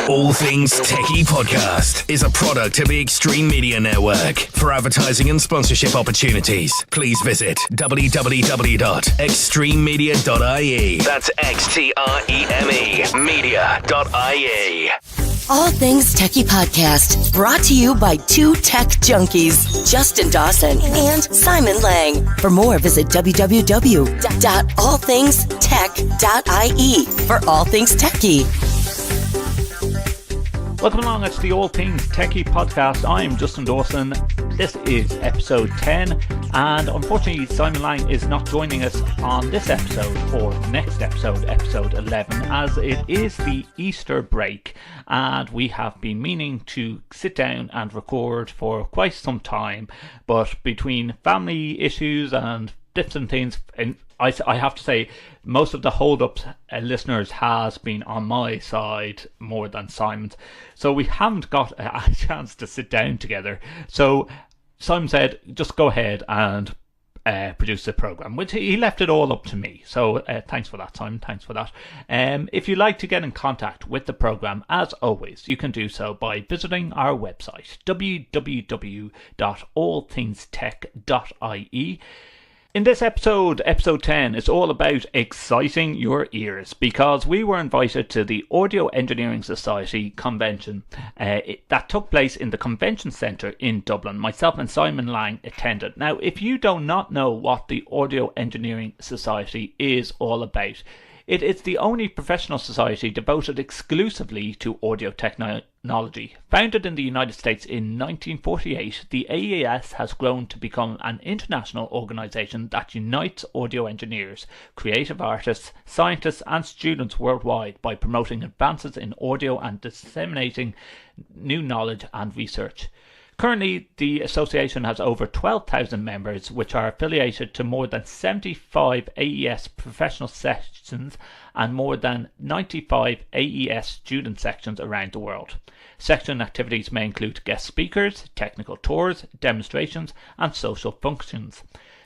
All Things TechIE podcast is a product of the Extreme Media Network. For advertising and sponsorship opportunities, please visit www.extrememedia.ie. That's XTREME media.ie. All Things TechIE podcast, brought to you by two tech junkies, Justin Dawson and Simon Lang. For more, visit www.allthingstech.ie for All Things TechIE. Welcome along, it's the All Things TechIE podcast. I'm Justin Dawson. This is episode 10, and unfortunately Simon Lang is not joining us on this episode or the next episode, episode 11, as it is the Easter break, and we have been meaning to sit down and record for quite some time, but between family issues and different things, and I have to say, most of the hold-ups listeners has been on my side more than Simon's. So we haven't got a chance to sit down together. So Simon said, just go ahead and produce the program, which he left it all up to me. So thanks for that, Simon. Thanks for that. If you'd like to get in contact with the program, as always, you can do so by visiting our website, www.allthingstech.ie. In this episode, episode 10, it's all about exciting your ears, because we were invited to the Audio Engineering Society convention that took place in the Convention Centre in Dublin. Myself and Simon Lang attended. Now, if you do not know what the Audio Engineering Society is all about, it is the only professional society devoted exclusively to audio technology. Founded in the United States in 1948, the AES has grown to become an international organisation that unites audio engineers, creative artists, scientists and students worldwide by promoting advances in audio and disseminating new knowledge and research. Currently, the association has over 12,000 members, which are affiliated to more than 75 AES professional sections and more than 95 AES student sections around the world. Section activities may include guest speakers, technical tours, demonstrations, and social functions.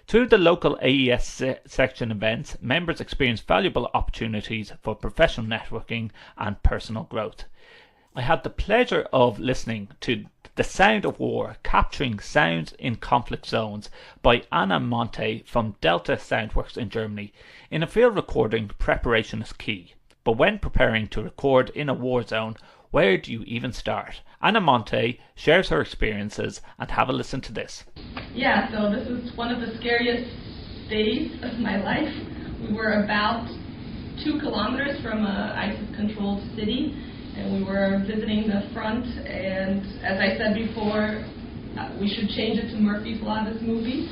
Through the local AES section events, members experience valuable opportunities for professional networking and personal growth. I had the pleasure of listening to The Sound of War, Capturing Sounds in Conflict Zones by Anna Monte from Delta Soundworks in Germany. In a field recording, preparation is key. But when preparing to record in a war zone, where do you even start? Anna Monte shares her experiences, and have a listen to this. Yeah, so this is one of the scariest days of my life. We were about 2 kilometers from an ISIS-controlled city, and we were visiting the front, and as I said before, we should change it to Murphy's Law, this movie.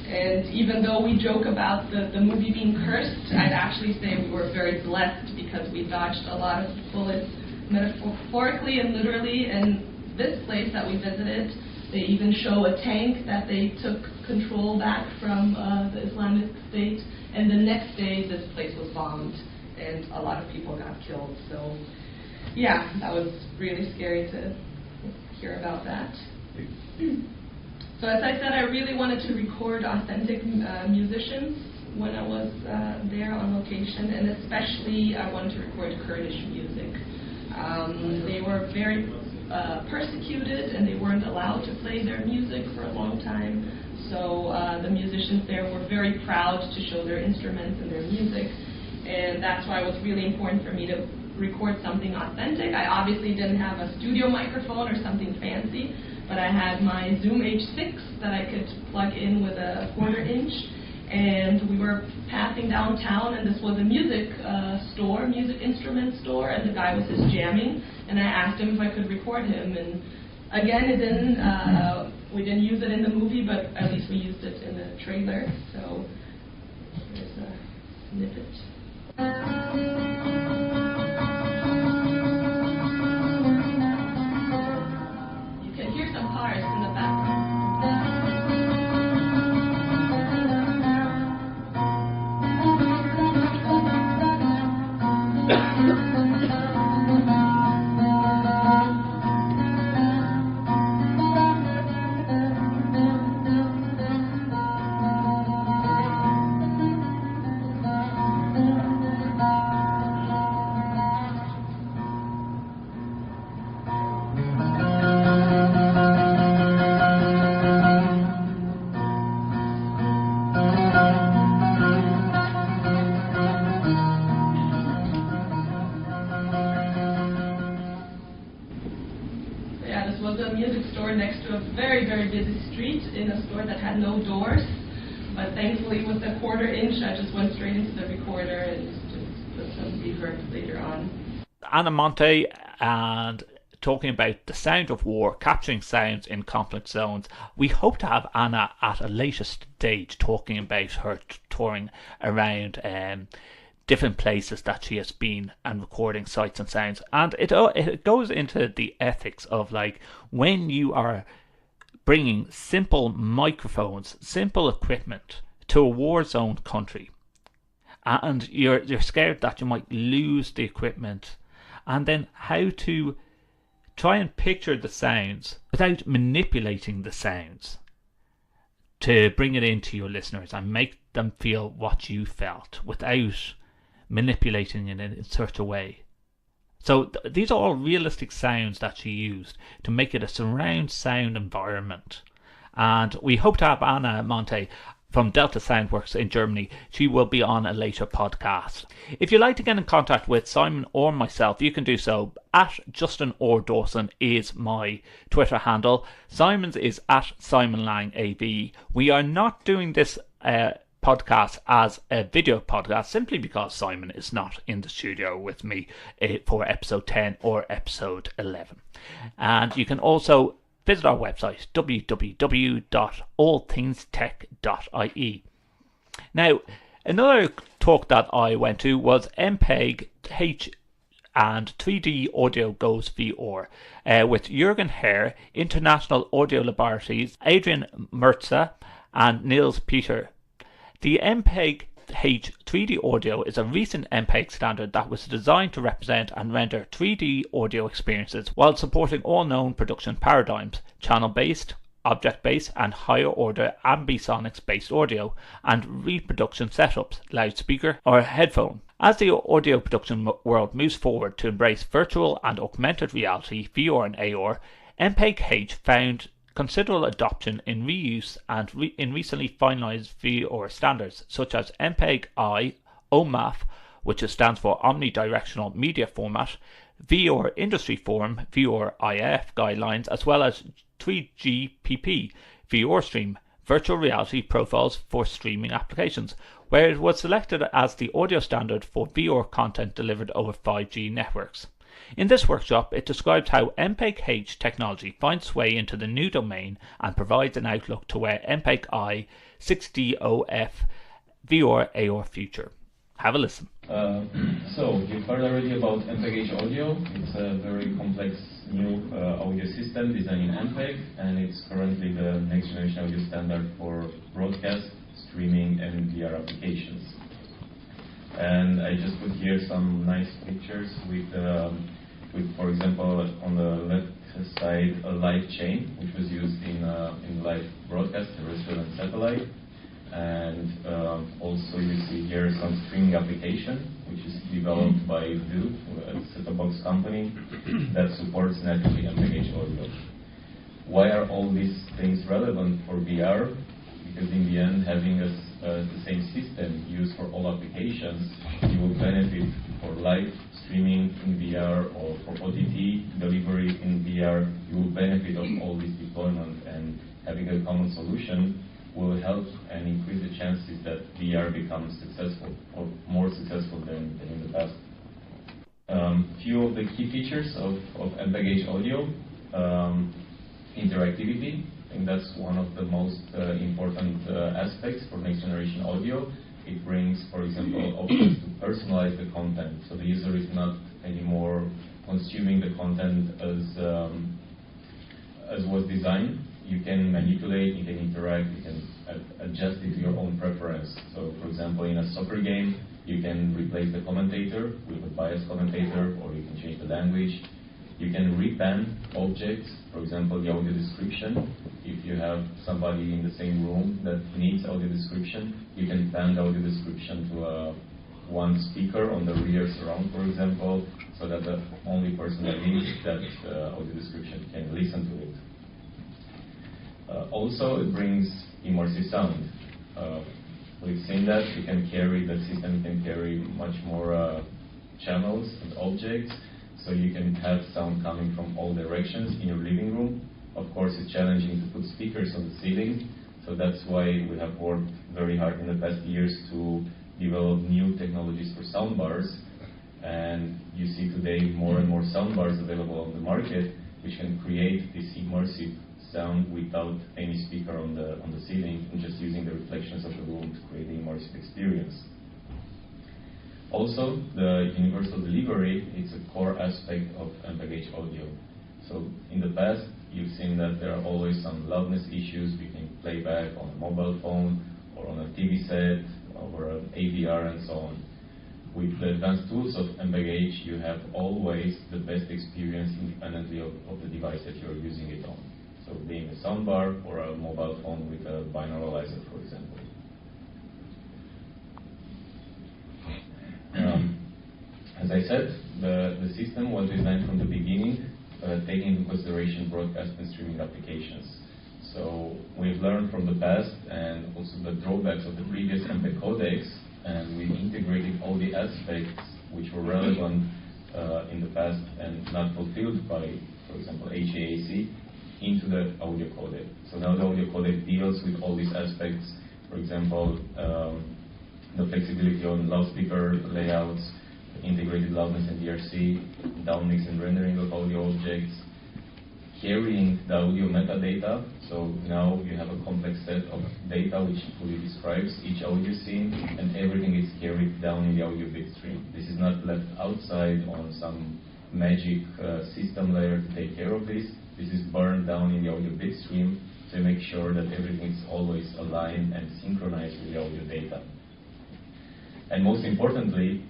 And even though we joke about the movie being cursed, I'd actually say we were very blessed because we dodged a lot of bullets metaphorically and literally. And this place that we visited, they even show a tank that they took control back from the Islamic State. And the next day, this place was bombed, and a lot of people got killed. So yeah, that was really scary to hear about that. So as I said, I really wanted to record authentic musicians when I was there on location, and especially I wanted to record Kurdish music. They were very persecuted, and they weren't allowed to play their music for a long time. So the musicians there were very proud to show their instruments and their music, and that's why it was really important for me to record something authentic. I obviously didn't have a studio microphone or something fancy, but I had my Zoom H6 that I could plug in with a 1/4 inch, and we were passing downtown, and this was a music store, music instrument store, and the guy was just jamming, and I asked him if I could record him, and again, we didn't use it in the movie, but at least we used it in the trailer, so here's a snippet. Cars in the background. was a music store next to a very, very busy street in a store that had no doors. But thankfully, with the quarter-inch, I just went straight into the recorder and just put some reverb later on. Anna Monte, and talking about the sound of war, capturing sounds in conflict zones. We hope to have Anna at a later stage talking about her touring around different places that she has been and recording sights and sounds. And it goes into the ethics of, like, when you are bringing simple microphones, simple equipment to a war-zone country, and you're scared that you might lose the equipment, and then how to try and picture the sounds without manipulating the sounds to bring it into your listeners and make them feel what you felt without manipulating it in such a way. So these are all realistic sounds that she used to make it a surround sound environment. And we hope to have Anna Monte from Delta Soundworks in Germany. She will be on a later podcast. If you'd like to get in contact with Simon or myself, you can do so at Justin or Dawson is my Twitter handle. Simon's is at Simon Lang AV. We are not doing this podcast as a video podcast simply because Simon is not in the studio with me for episode 10 or episode 11. And you can also visit our website, www.allthingstech.ie. Now, another talk that I went to was MPEG H and 3D Audio Goes VR with Jürgen Herr, International Audio Laboratories, Adrian Merza and Niels Peter. The MPEG H 3D audio is a recent MPEG standard that was designed to represent and render 3D audio experiences while supporting all known production paradigms, channel-based, object-based and higher-order ambisonics-based audio and reproduction setups, loudspeaker or headphone. As the audio production world moves forward to embrace virtual and augmented reality, VR and AR, MPEG H found considerable adoption in reuse and in recently finalized VR standards such as MPEG-I, OMAF, which stands for Omnidirectional Media Format, VR Industry Forum, VR-IF guidelines, as well as 3GPP, VR Stream, Virtual Reality Profiles for Streaming Applications, where it was selected as the audio standard for VR content delivered over 5G networks. In this workshop, it describes how MPEG-H technology finds its way into the new domain and provides an outlook to where MPEG-I 6DOF VR AR future. Have a listen. So, you've heard already about MPEG-H audio. It's a very complex new audio system designed in MPEG, and it's currently the next generation audio standard for broadcast, streaming, and VR applications. And I just put here some nice pictures with for example, on the left side, a light chain, which was used in live broadcast, terrestrial and satellite. And also you see here some streaming application, which is developed by VU, a set-top box company that supports natively MPEG-H audio. Why are all these things relevant for VR? Because in the end, having the same system used for all applications, you will benefit for live streaming in VR or for OTT delivery in VR. You will benefit of all this deployment, and having a common solution will help and increase the chances that VR becomes successful or more successful than in the past. Few of the key features of MPEG-H audio: interactivity. I think that's one of the most important aspects for next generation audio. It brings, for example, options to personalize the content, so the user is not anymore consuming the content as was designed. You can manipulate, you can interact, you can adjust it to your own preference. So, for example, in a soccer game, you can replace the commentator with a biased commentator, or you can change the language. You can repan objects, for example, the audio description. If you have somebody in the same room that needs audio description, you can pan the audio description to one speaker on the rear surround, for example, so that the only person that needs that audio description can listen to it. Also, it brings immersive sound. We've seen that the system can carry much more channels and objects, so you can have sound coming from all directions in your living room. Of course, it's challenging to put speakers on the ceiling, so that's why we have worked very hard in the past years to develop new technologies for soundbars. And you see today more and more soundbars available on the market, which can create this immersive sound without any speaker on the ceiling, and just using the reflections of the room to create the immersive experience. Also, the universal delivery is a core aspect of MPEG-H audio. So in the past, you've seen that there are always some loudness issues between playback on a mobile phone or on a TV set or an AVR and so on. With the advanced tools of MPEG-H, you have always the best experience independently of the device that you're using it on. So being a soundbar or a mobile phone with a binauralizer, for example. As I said, the system was designed from the beginning, taking into consideration broadcast and streaming applications. So we've learned from the past and also the drawbacks of the previous MPEG codecs, and we've integrated all the aspects which were relevant in the past and not fulfilled by, for example, HAAC, into the audio codec. So now the audio codec deals with all these aspects, for example, the flexibility on loudspeaker layouts, integrated loudness and DRC, downmix and rendering of audio objects, carrying the audio metadata. So now you have a complex set of data which fully describes each audio scene, and everything is carried down in the audio bit stream. This is not left outside on some magic system layer to take care of this. This is burned down in the audio bit stream to make sure that everything is always aligned and synchronized with the audio data. And most importantly,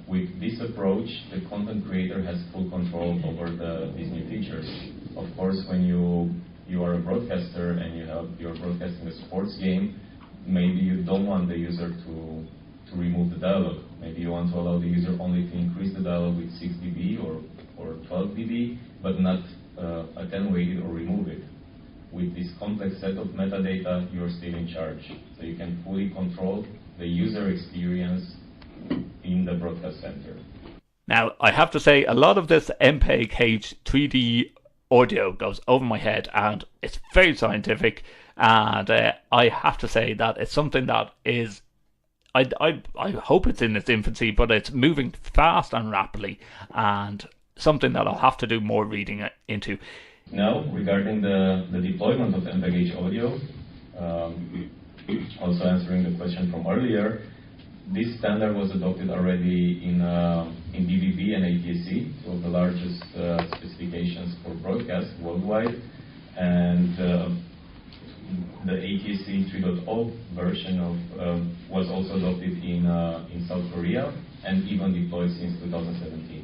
with this approach, the content creator has full control over these new features. Of course, when you are a broadcaster and you're broadcasting a sports game, maybe you don't want the user to remove the dialogue. Maybe you want to allow the user only to increase the dialogue with 6 dB or 12 dB, but not attenuate it or remove it. With this complex set of metadata, you're still in charge. So you can fully control the user experience in the broadcast center. Now, I have to say, a lot of this MPEG-H 3D audio goes over my head, and it's very scientific, and I have to say that it's something that is, I hope it's in its infancy, but it's moving fast and rapidly, and something that I'll have to do more reading into. Now, regarding the deployment of MPEG-H audio, also answering the question from earlier, this standard was adopted already in DVB and ATSC, two of the largest specifications for broadcast worldwide, and the ATSC 3.0 version was also adopted in South Korea and even deployed since 2017.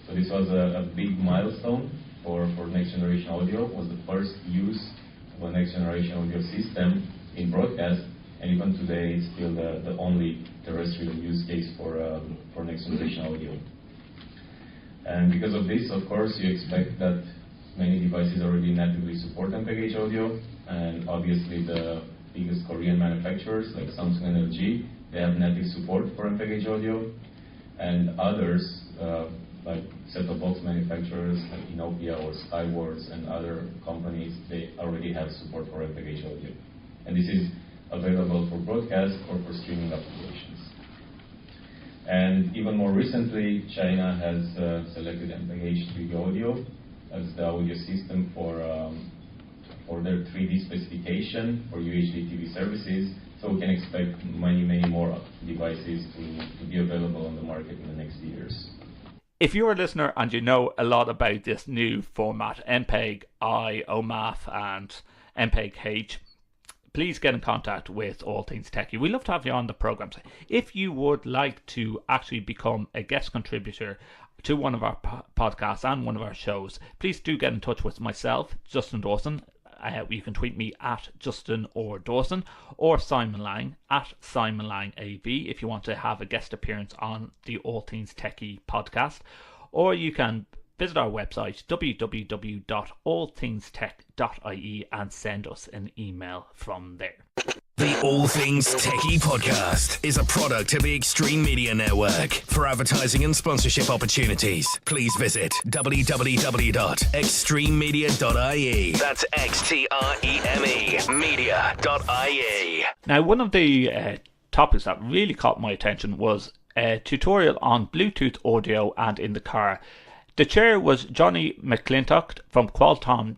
So this was a big milestone for next generation audio. It was the first use of a next generation audio system in broadcast, and even today it's still the only terrestrial use case for next generation audio. And because of this, of course, you expect that many devices already natively support MPEG-H audio, and obviously the biggest Korean manufacturers like Samsung and LG, they have native support for MPEG-H audio, and others like set-top box manufacturers like Inopia or Skywords and other companies, they already have support for MPEG-H audio. And this is available for broadcast or for streaming applications. And even more recently, China has selected MPEG-H 3D audio as the audio system for their 3D specification for UHD TV services. So we can expect many more devices to be available on the market in the next years. If you're a listener and you know a lot about this new format, MPEG-I, OMAF and MPEG-H, please get in contact with All Things TechIE. We'd love to have you on the programs. If you would like to actually become a guest contributor to one of our podcasts and one of our shows, please do get in touch with myself, Justin Dawson. You can tweet me at Justin or Dawson, or Simon Lang at Simon Lang AV if you want to have a guest appearance on the All Things TechIE podcast. Or you can visit our website www.allthingstech.ie and send us an email from there. The All Things TechIE podcast is a product of the Extreme Media Network. For advertising and sponsorship opportunities, please visit www.extrememedia.ie. That's XTREME media.ie. Now, one of the topics that really caught my attention was a tutorial on Bluetooth audio and in the car. The chair was Johnny McClintock from Qualcomm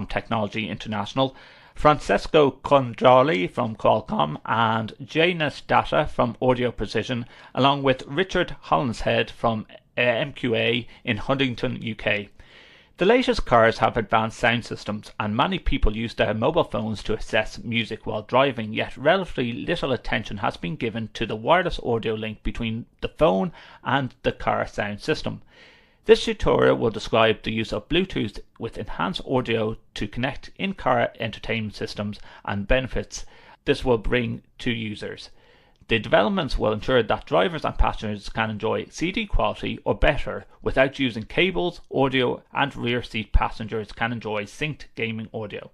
Technology International, Francesco Congioli from Qualcomm, and Janus Data from Audio Precision, along with Richard Hollinshead from MQA in Huntington, UK. The latest cars have advanced sound systems, and many people use their mobile phones to access music while driving, yet relatively little attention has been given to the wireless audio link between the phone and the car sound system. This tutorial will describe the use of Bluetooth with enhanced audio to connect in-car entertainment systems and benefits this will bring to users. The developments will ensure that drivers and passengers can enjoy CD quality or better without using cables, audio, and rear seat passengers can enjoy synced gaming audio.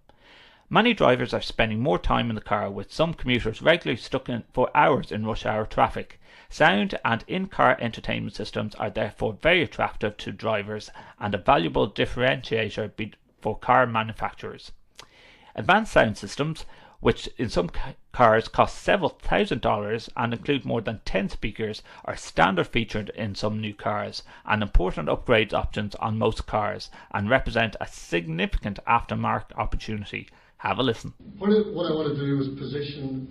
Many drivers are spending more time in the car, with some commuters regularly stuck in for hours in rush hour traffic. Sound and in-car entertainment systems are therefore very attractive to drivers and a valuable differentiator for car manufacturers. Advanced sound systems, which in some cars cost several $1,000s and include more than 10 speakers, are standard featured in some new cars and important upgrade options on most cars, and represent a significant aftermarket opportunity. Have a listen. What I want to do is position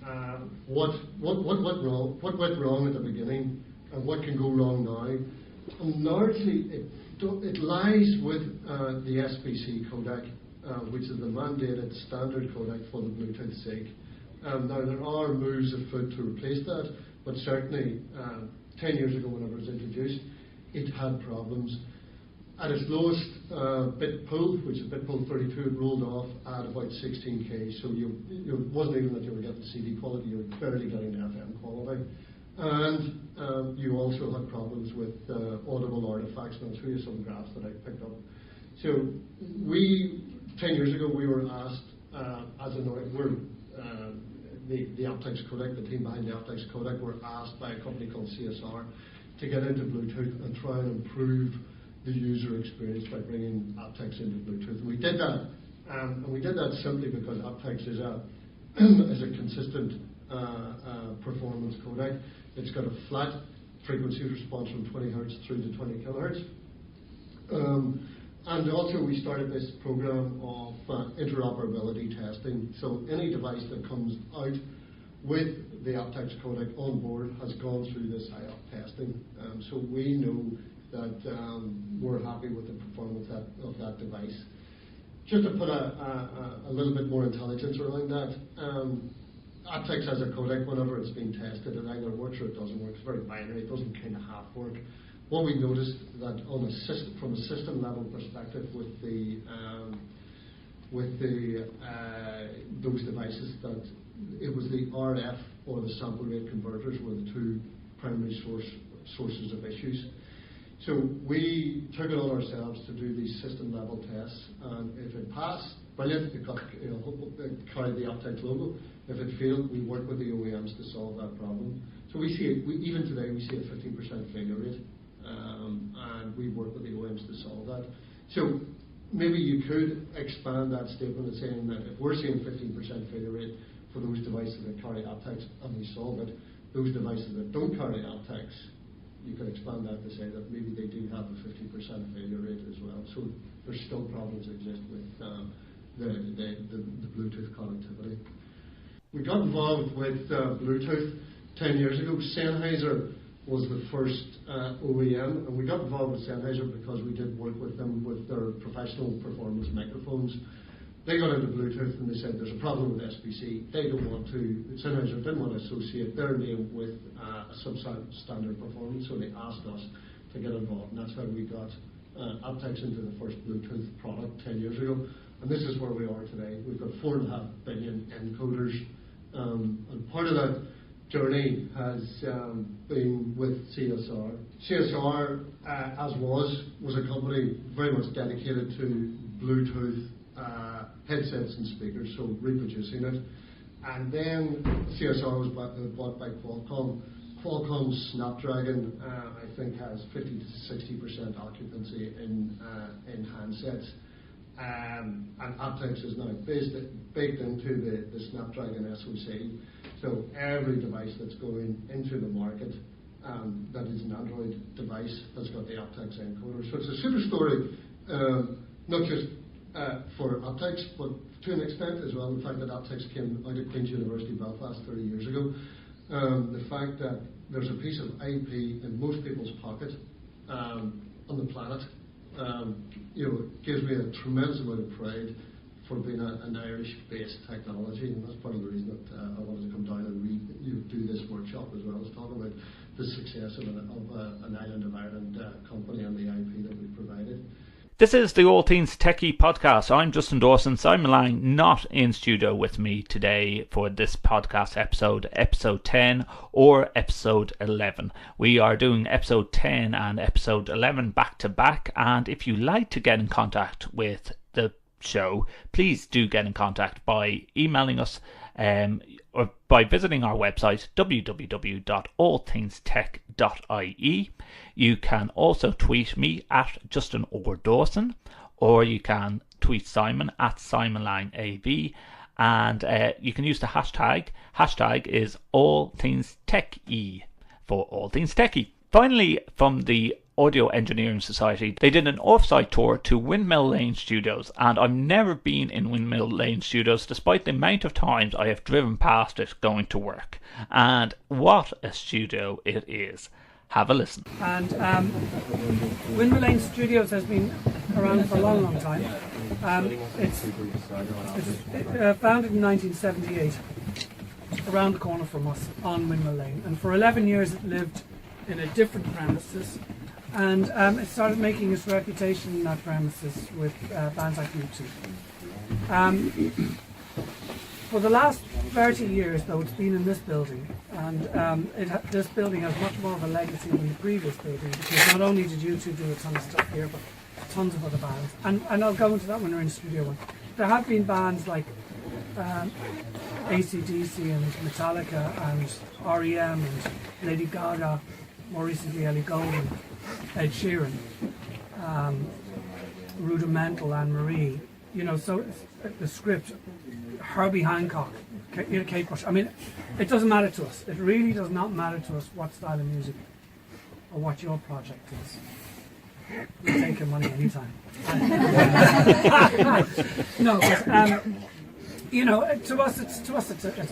what went wrong at the beginning and what can go wrong now. And largely it lies with the SBC codec, which is the mandated standard codec for the Bluetooth SIG. Now there are moves afoot to replace that, but certainly 10 years ago whenever it was introduced, it had problems. At its lowest bit pull, which is bit pull 32, it rolled off at about 16k, so it wasn't even that you were getting CD quality, you were barely getting FM quality. And you also had problems with audible artifacts, and I'll show you some graphs that I picked up. So 10 years ago, we were asked, the aptX codec, the team behind the aptX codec, were asked by a company called CSR to get into Bluetooth and try and improve the user experience by bringing aptX into Bluetooth. And we did that, and we did that simply because aptX is a consistent performance codec. It's got a flat frequency response from 20 Hz through to 20 kHz. And also we started this program of interoperability testing. So any device that comes out with the aptX codec on board has gone through this IOP testing. So we know that we're happy with the performance of that device. Just to put a little bit more intelligence around that, aptX has a codec. Whenever it's being tested, it either works or it doesn't work. It's very binary. It doesn't kind of half work. What we noticed that from a system level perspective with those devices, that it was the RF or the sample rate converters were the two primary sources of issues. So we took it on ourselves to do these system level tests, and if it passed, brilliant, it carried the aptX logo. If it failed, we worked with the OEMs to solve that problem. So we see even today we see a 15% failure rate, and we work with the OEMs to solve that. So maybe you could expand that statement as saying that if we're seeing 15% failure rate for those devices that carry aptX and we solve it, those devices that don't carry aptX, you could expand that to say that maybe they do have a 50% failure rate as well. So there's still problems that exist with the Bluetooth connectivity. We got involved with Bluetooth 10 years ago. Sennheiser was the first OEM, and we got involved with Sennheiser because we did work with them with their professional performance microphones. They got into Bluetooth and they said there's a problem with SBC. Sennheiser didn't want to associate their name with a substandard performance, so they asked us to get involved, and that's how we got aptX into the first Bluetooth product 10 years ago. And this is where we are today. We've got 4.5 billion encoders, and part of that journey has been with CSR. CSR, as was a company very much dedicated to Bluetooth headsets and speakers, so reproducing it. And then CSR was bought by Qualcomm. Qualcomm's Snapdragon, I think, has 50 to 60% occupancy in handsets. And aptX is now baked into the Snapdragon SoC. So every device that's going into the market that is an Android device has got the aptX encoder. So it's a super story, not just for aptX, but to an extent as well, the fact that aptX came out of Queen's University Belfast 30 years ago. The fact that there's a piece of IP in most people's pocket on the planet, gives me a tremendous amount of pride for being an Irish-based technology, and that's part of the reason that I wanted to come down and do this workshop as well, as talk about the success of an Island of Ireland company and the IP that we provided. This is the All Things TechIE podcast. I'm Justin Dawson. Simon Lang not in studio with me today for this podcast episode 10 or episode 11. We are doing episode 10 and episode 11 back to back, and if you like to get in contact with the show, please do get in contact by emailing us or by visiting our website www.allthingstech.ie. You can also tweet me at Justin or Dawson, or you can tweet Simon at SimonLangAV, and you can use the hashtag. Hashtag is All Things TechIE for All Things TechIE. Finally, from the Audio Engineering Society, they did an off-site tour to Windmill Lane Studios, and I've never been in Windmill Lane Studios despite the amount of times I have driven past it going to work. And what a studio it is. Have a listen. And Windmill Lane Studios has been around for a long, long time. It's founded in 1978, around the corner from us on Windmill Lane, and for 11 years it lived in a different premises. And it started making its reputation in that premises with bands like U2. For the last 30 years, though, it's been in this building, and this building has much more of a legacy than the previous building, because not only did U2 do a ton of stuff here, but tons of other bands. And I'll go into that when we're in Studio One. There have been bands like AC/DC and Metallica and REM and Lady Gaga, more recently Ellie Goulding, Ed Sheeran, Rudimental, Anne-Marie, so the Script, Herbie Hancock, Kate Bush. I mean, it doesn't matter to us. It really does not matter to us what style of music or what your project is. We'll take your money anytime. No, but to us it's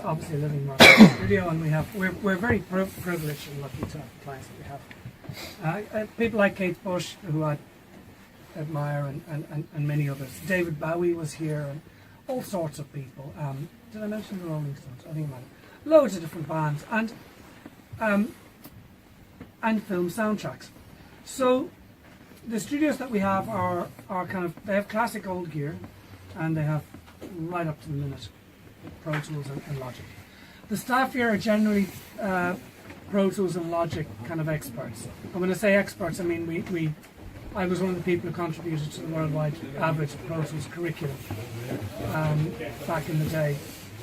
obviously a living market studio, and we're very privileged and lucky to have the clients that we have. People like Kate Bush, who I admire, and many others. David Bowie was here, and all sorts of people. Did I mention the Rolling Stones? I think I might have. Loads of different bands, and film soundtracks. So the studios that we have are they have classic old gear, and they have right up to the minute Pro Tools and Logic. The staff here are generally Pro Tools and Logic kind of experts. And when I say experts, I mean I was one of the people who contributed to the worldwide average Pro Tools curriculum back in the day,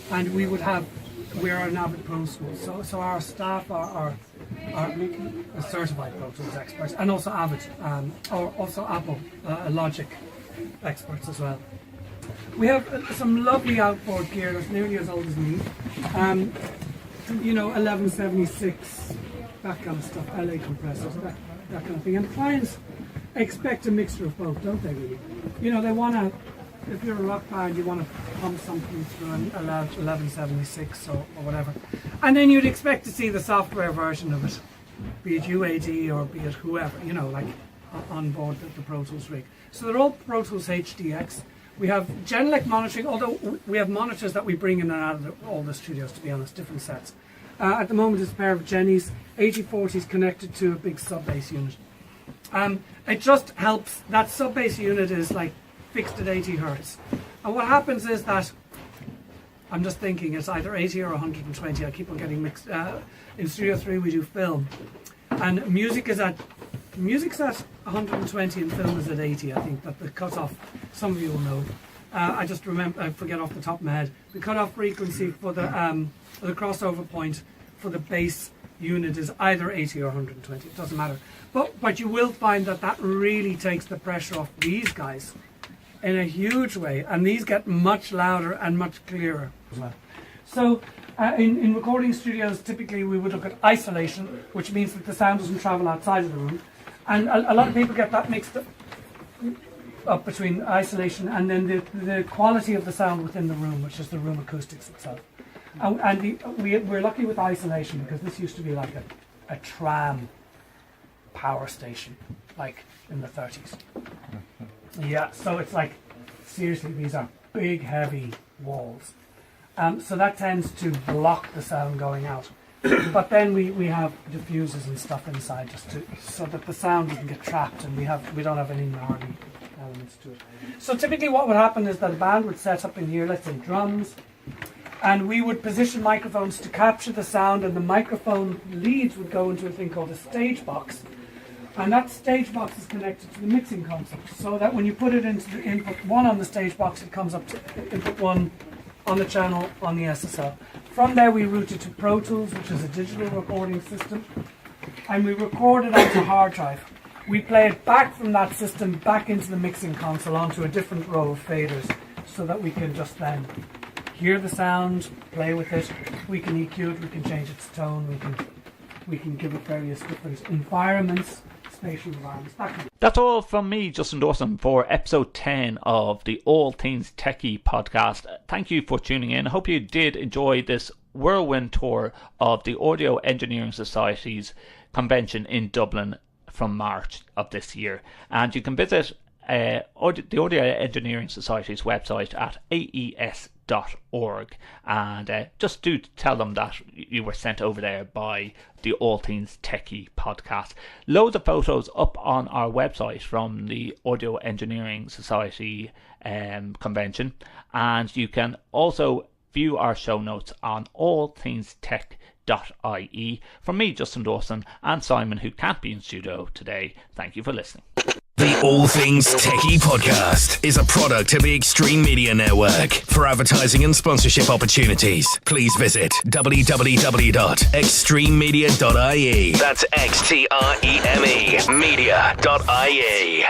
and we're an avid Pro School, so our staff are certified Pro Tools experts, and also avid, or also Apple Logic experts as well. We have some lovely outboard gear that's nearly as old as me. 1176, that kind of stuff, LA compressors, that kind of thing. And clients expect a mixture of both, don't they, really? They want to, if you're a rock band, you want to pump something through an 1176 or whatever. And then you'd expect to see the software version of it, be it UAD or be it whoever, like on board the Pro Tools rig. So they're all Pro Tools HDX. We have Genelec monitoring, although we have monitors that we bring in and out of all the studios, to be honest, different sets. At the moment, it's a pair of Jennies, 8040s connected to a big sub-bass unit. It just helps. That sub-bass unit is fixed at 80 hertz. And what happens is that, I'm just thinking, it's either 80 or 120. I keep on getting mixed. In Studio 3 we do film. And music's at 120 and film is at 80, I think, that the cut-off, some of you will know. I just remember, I forget off the top of my head, the cutoff frequency for the crossover point for the base unit is either 80 or 120, it doesn't matter. But you will find that really takes the pressure off these guys in a huge way, and these get much louder and much clearer as well. So in recording studios, typically we would look at isolation, which means that the sound doesn't travel outside of the room, and a lot of people get that mixed up between isolation and then the quality of the sound within the room, which is the room acoustics itself. We're lucky with isolation because this used to be like a tram power station, like in the 30s. Yeah, so it's like, seriously, these are big, heavy walls. So that tends to block the sound going out. But then we have diffusers and stuff inside so that the sound doesn't get trapped, and we don't have any gnarly elements to it. So typically what would happen is that a band would set up in here, let's say drums, and we would position microphones to capture the sound, and the microphone leads would go into a thing called a stage box. And that stage box is connected to the mixing console, so that when you put it into the input 1 on the stage box, it comes up to input 1 on the channel on the SSL. From there we route it to Pro Tools, which is a digital recording system, and we record it onto a hard drive. We play it back from that system back into the mixing console onto a different row of faders, so that we can just then hear the sound, play with it. We can EQ it, we can change its tone, we can give it various different environments, spatial environments. That's all from me, Justin Dawson, for episode 10 of the All Things TechIE podcast. Thank you for tuning in. I hope you did enjoy this whirlwind tour of the Audio Engineering Society's convention in Dublin from March of this year. And you can visit the Audio Engineering Society's website at aes.org, and just do tell them that you were sent over there by the All Things TechIE podcast. Loads of photos up on our website from the Audio Engineering Society convention, and you can also view our show notes on allthingstech.ie. From me, Justin Dawson, and Simon, who can't be in studio today, thank you for listening. The All Things TechIE podcast is a product of the Extreme Media Network. For advertising and sponsorship opportunities, please visit www.extrememedia.ie. That's XTREME media.ie.